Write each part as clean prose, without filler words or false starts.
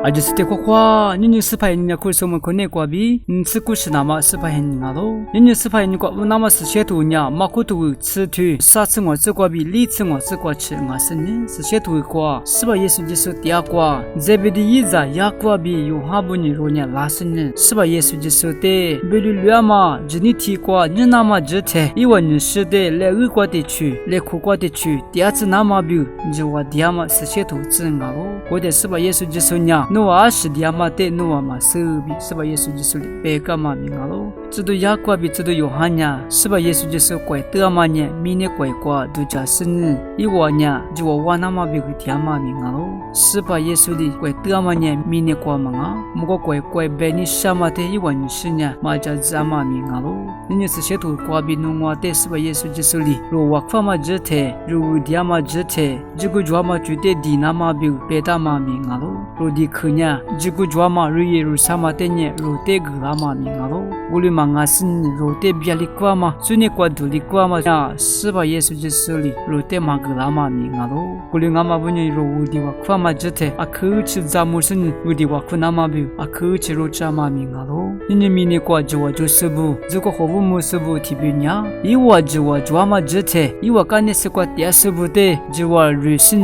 阿吉斯蒂夸夸，你斯派人家库什么可内瓜比，斯库什那么斯派人家咯，你斯派人家乌那么是写图呢，马库图吃图，啥次我吃瓜比，里次我吃瓜吃，我是呢是写图瓜，是吧？耶稣基督第二瓜，这边的意思雅瓜比有哈不尼罗呢拉是呢，是吧？耶稣基督的，比如聊嘛，只你提瓜，你那么只提，因为你是的来二瓜的去，来苦瓜的去，第二次那么比，就我第二嘛是写图子我咯，或者是吧？耶稣基督呢，努瓦是第二嘛的努瓦嘛是比，是吧？耶稣基督的别个嘛名我咯，这都雅瓜比这都有哈呢，是吧？耶稣基督怪得嘛呢，明年怪瓜都加是呢，因为呢就我那么比个第二嘛名我咯，是吧？耶稣的怪得嘛呢，明年瓜嘛啊，不过怪别你什么的因为你是呢，嘛叫怎么名我咯，你是写图瓜比努瓦的是吧？耶稣基督的，如瓦法嘛只提，如第二嘛只提，这个主嘛就得第那嘛比别的嘛名我咯，如第可呢，这个主嘛如耶如什么的呢，如得个嘛名我咯，无论嘛我是如得别里瓜嘛，所以瓜独里瓜嘛呀，是吧？耶稣基督的，如得嘛个嘛名我咯，无论我嘛不呢如第瓦法嘛只提，啊可去咱们是如第瓦法那嘛比，啊可去如这嘛名我咯，你明年瓜就我就是不，这个好不么是不提别呢？因为就我主嘛只提，因为干的是瓜第二是不的，就我瑞士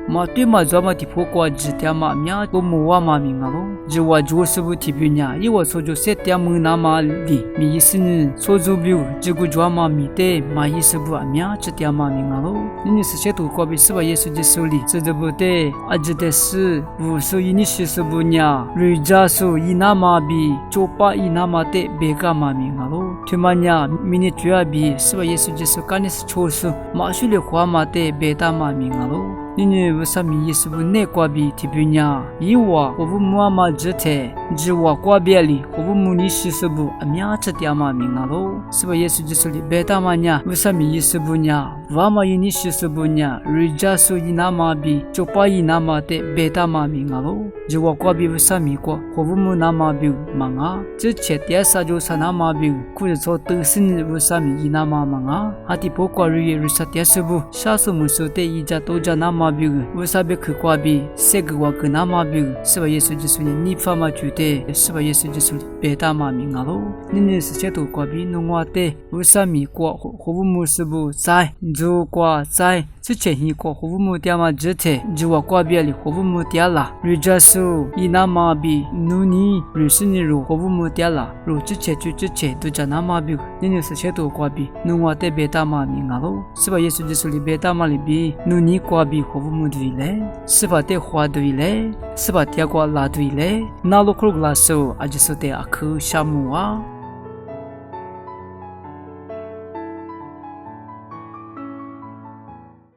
嘛对嘛主嘛提破瓜只提嘛名不么话嘛名我咯，就我就是不提别呢，因为说就些提么那嘛里，米意思呢，说就比这个主嘛米的嘛意思不名只提嘛名我咯，你是些图瓜比是吧？耶稣基督里，这就不的，啊这的是不是你是是不呢？瑞加苏伊那嘛比，就把伊那嘛的别个嘛名我咯，对嘛呢？明年主要比是吧？耶稣基督干的是错事，马修的话嘛的别的嘛名我咯。你为什么耶稣不内瓜比提别呢？因为我不mua嘛只提，只我瓜别里，我不mua你是是不阿名只提嘛名啊咯，是吧？耶稣基督里别的嘛呢？为什么耶稣不呢？我嘛你是是不呢？瑞加苏伊那嘛比，就把伊那嘛的别的嘛名啊咯，只我瓜比为什么瓜？我不mua那嘛比嘛啊？只切第三就三那嘛比，可是说都是为什么伊那嘛嘛啊？阿提不瓜瑞瑞萨第四不，下次木说的伊家都家那嘛比个，为啥别去瓜比？谁个话跟那嘛比个？是吧？耶稣基督呢？你发嘛觉得是吧？耶稣基督别的嘛名啊咯？你是些图瓜比弄我的，为什么瓜？何不木是不在？就瓜在。之前一个何不木点嘛只提，就我瓜比里何不木点啦？瑞加苏伊那嘛比努尼瑞士尼路何不木点啦？如之前就之前都叫那嘛比，你是些图瓜比弄我的别的嘛名啊咯？是吧？耶稣基督里别的嘛里比努尼瓜比何不木对嘞？是吧？的花对嘞？是吧？的瓜拉对嘞？那路克拉苏阿就是的阿克夏木啊。